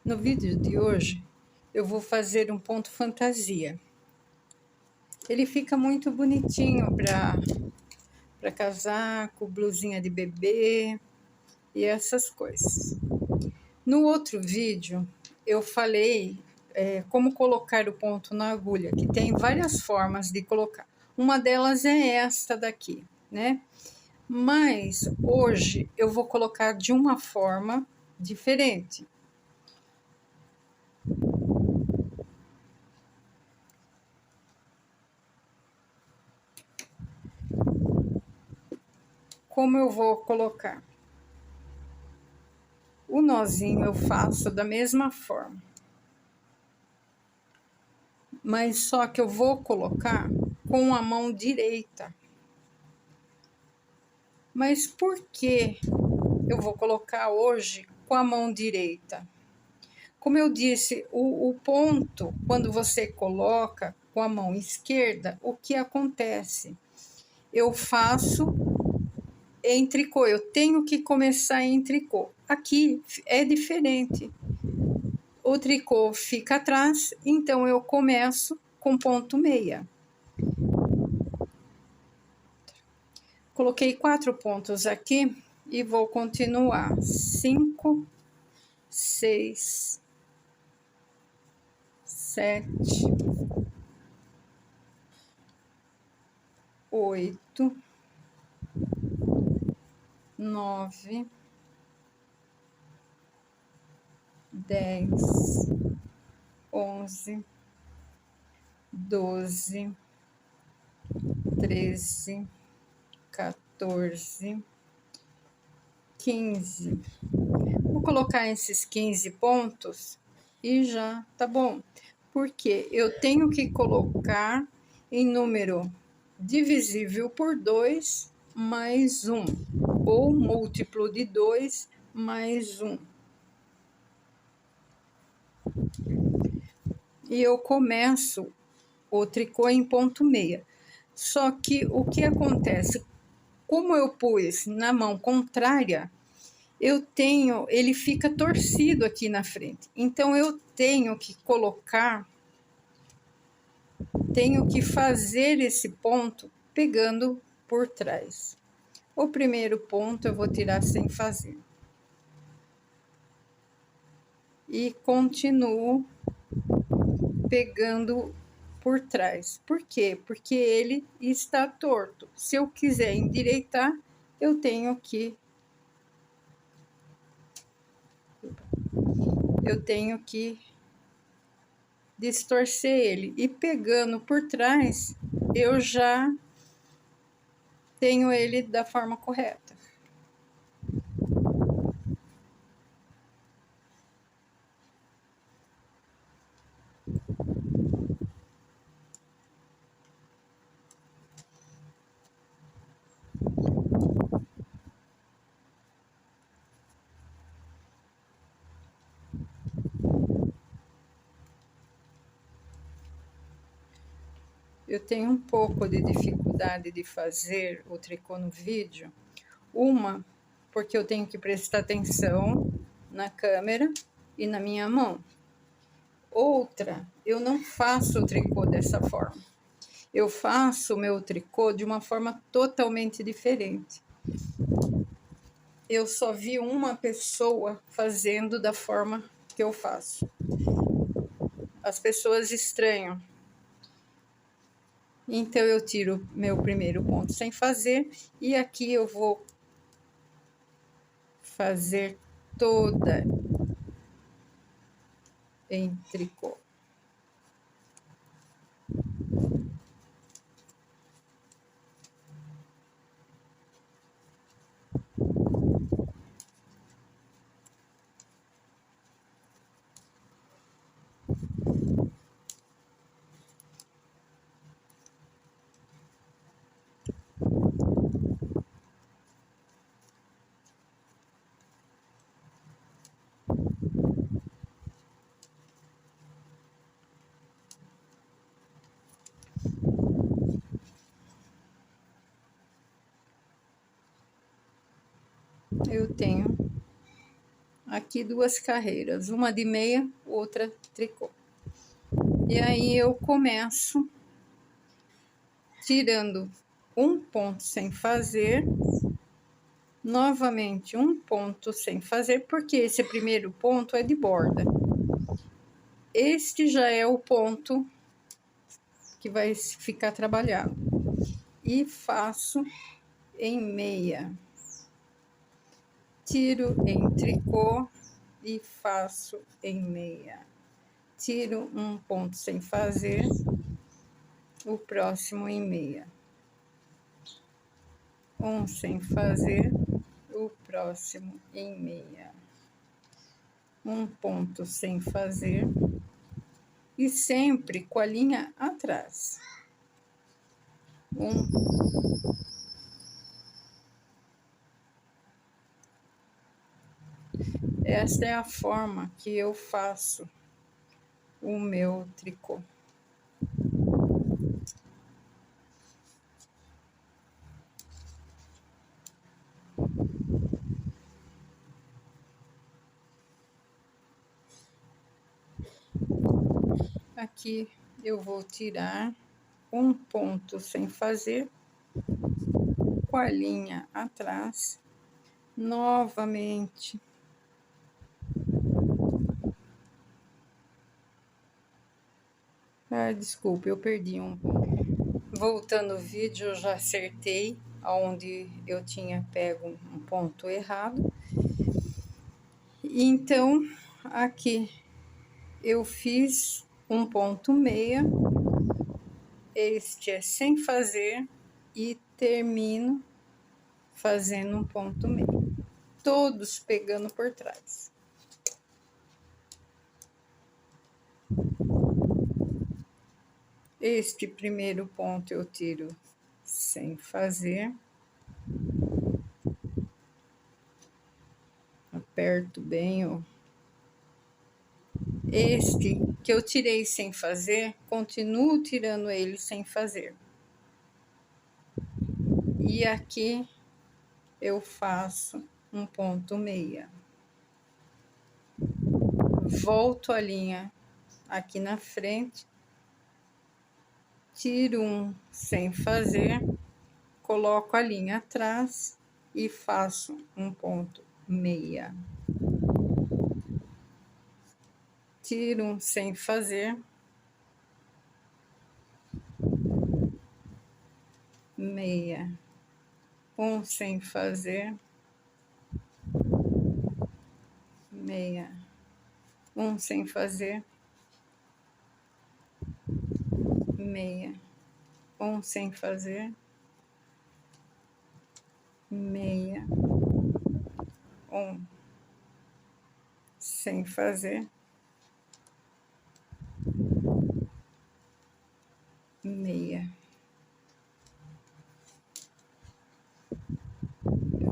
No vídeo de hoje, eu vou fazer um ponto fantasia. Ele fica muito bonitinho para casaco, blusinha de bebê e essas coisas. No outro vídeo, eu falei como colocar o ponto na agulha, que tem várias formas de colocar. Uma delas é esta daqui, né? Mas hoje eu vou colocar de uma forma diferente. Como eu vou colocar? O nozinho eu faço da mesma forma, mas só que eu vou colocar com a mão direita. Mas por que eu vou colocar hoje com a mão direita? Como eu disse, o ponto, quando você coloca com a mão esquerda, o que acontece? Eu faço em tricô, eu tenho que começar em tricô. Aqui é diferente. O tricô fica atrás, então eu começo com ponto meia. Coloquei 4 pontos aqui e vou continuar. 5, 6, 7, 8, 9, 10, 11, 12, 13, 14, 15. Vou colocar esses 15 pontos e já tá bom. Porque eu tenho que colocar em número divisível por 2 mais 1, ou múltiplo de 2 mais 1. E eu começo o tricô em ponto meia. Só que o que acontece? Como eu pus na mão contrária, ele fica torcido aqui na frente. Então eu tenho que fazer esse ponto pegando por trás. O primeiro ponto eu vou tirar sem fazer. E continuo pegando por trás. Por quê? Porque ele está torto. Se eu quiser endireitar, eu tenho que distorcer ele. E pegando por trás, eu já tenho ele da forma correta. Eu tenho um pouco de dificuldade de fazer o tricô no vídeo. Uma, porque eu tenho que prestar atenção na câmera e na minha mão. Outra, eu não faço o tricô dessa forma. Eu faço o meu tricô de uma forma totalmente diferente. Eu só vi uma pessoa fazendo da forma que eu faço. As pessoas estranham. Então eu tiro meu primeiro ponto sem fazer e aqui eu vou fazer toda em tricô. Eu tenho aqui 2 carreiras, uma de meia, outra tricô. E aí eu começo tirando um ponto sem fazer, novamente um ponto sem fazer, porque esse primeiro ponto é de borda. Este já é o ponto que vai ficar trabalhado. E faço em meia. Tiro em tricô e faço em meia. Tiro um ponto sem fazer, o próximo em meia. Um sem fazer, o próximo em meia. Um ponto sem fazer e sempre com a linha atrás. Esta é a forma que eu faço o meu tricô. Aqui eu vou tirar um ponto sem fazer, com a linha atrás, novamente. Ah, desculpe, eu perdi um ponto. Voltando o vídeo, eu já acertei onde eu tinha pego um ponto errado. Então, aqui eu fiz um ponto meia, este é sem fazer, e termino fazendo um ponto meia, todos pegando por trás. Este primeiro ponto eu tiro sem fazer, aperto bem, ó. Este que eu tirei sem fazer, continuo tirando ele sem fazer. E aqui eu faço um ponto meia. Volto a linha aqui na frente, tiro um sem fazer, coloco a linha atrás e faço um ponto meia. Tiro um sem fazer, meia, um sem fazer, meia, um sem fazer, meia, um sem fazer, meia, um sem fazer, meia.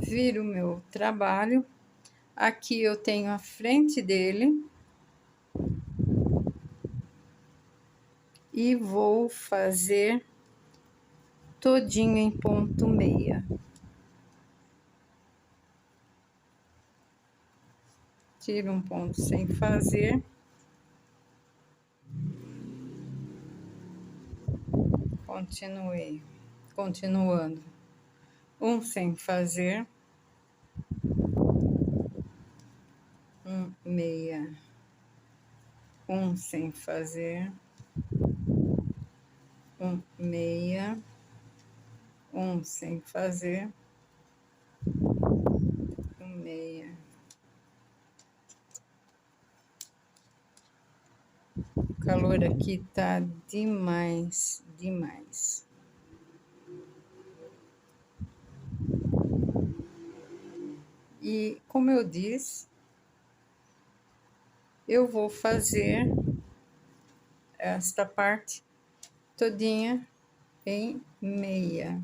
Viro o meu trabalho, aqui eu tenho a frente dele e vou fazer todinho em ponto meia. Tiro um ponto sem fazer, continuando, um sem fazer, um meia, um sem fazer, um meia, um sem fazer, um meia. O calor aqui tá demais, demais. E como eu disse, eu vou fazer esta parte todinha em meia.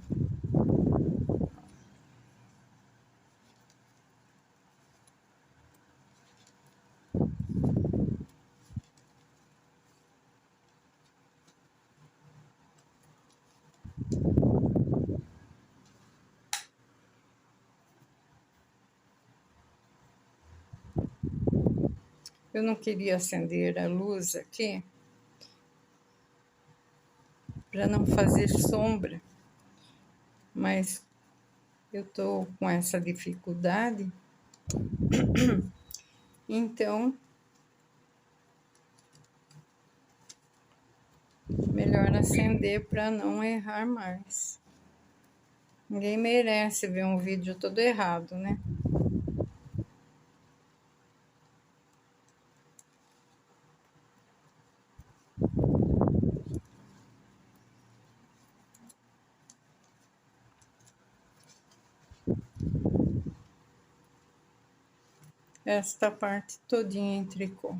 Eu não queria acender a luz aqui para não fazer sombra, mas eu tô com essa dificuldade, então melhor acender para não errar mais. Ninguém merece ver um vídeo todo errado, né? Esta parte todinha em tricô.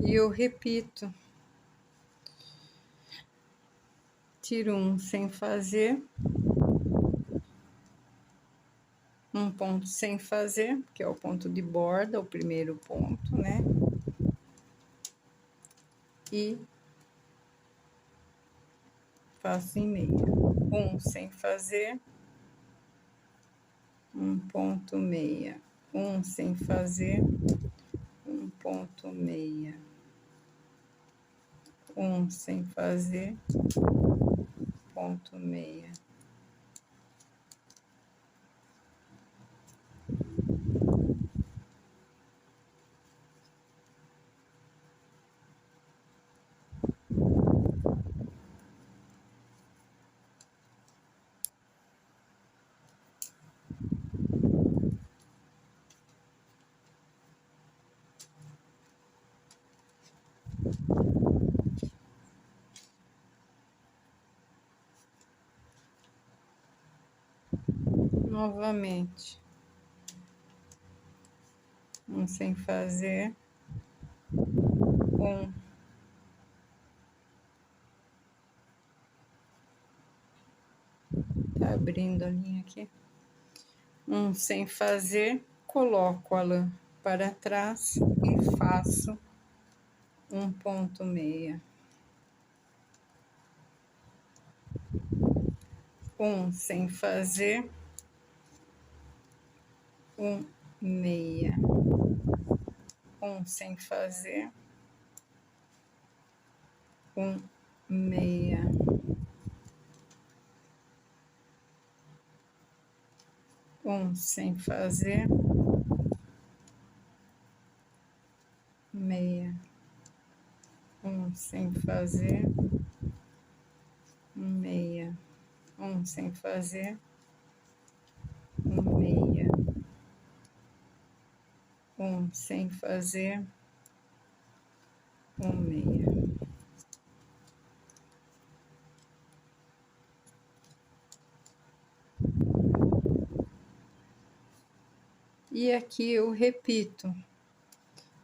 E eu repito, tiro um sem fazer, um ponto sem fazer, que é o ponto de borda, o primeiro ponto, né? E faço em meia. Um sem fazer, um ponto meia. Um sem fazer, um ponto meia. Um sem fazer, ponto meia. Novamente, um sem fazer, um, tá abrindo a linha aqui, um sem fazer, coloco a lã para trás e faço um ponto meia. Um sem fazer, um meia. Um sem fazer, um meia. Um sem fazer, meia. Um sem fazer, meia. Um sem fazer, meia. Um sem fazer, meia. E aqui eu repito,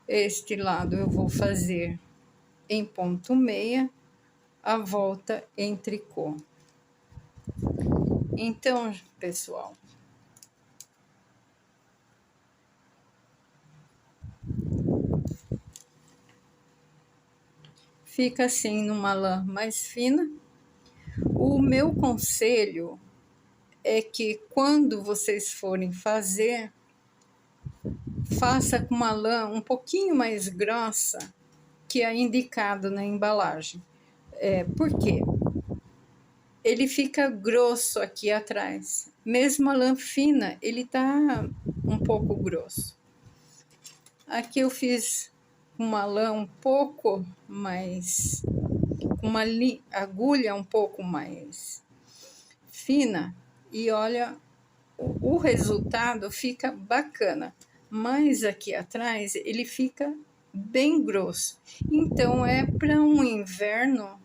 este lado eu vou fazer em ponto meia, a volta em tricô. Então, pessoal, fica assim numa lã mais fina. O meu conselho é que quando vocês forem fazer, faça com uma lã um pouquinho mais grossa que é indicado na embalagem. Por quê? Ele fica grosso aqui atrás. Mesmo a lã fina, ele tá um pouco grosso. Aqui eu fiz uma lã um pouco mais, uma agulha um pouco mais fina, e olha o resultado fica bacana, mas aqui atrás ele fica bem grosso. Então é para um inverno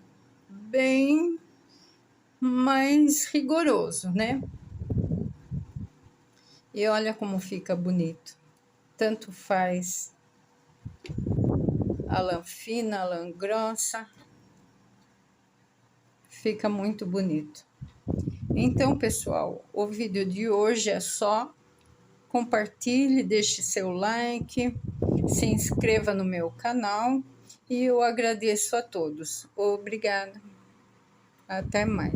bem mais rigoroso, né? E olha como fica bonito. Tanto faz a lã fina, a lã grossa. Fica muito bonito. Então, pessoal, o vídeo de hoje é só. Compartilhe, deixe seu like, se inscreva no meu canal e eu agradeço a todos. Obrigada. Até mais.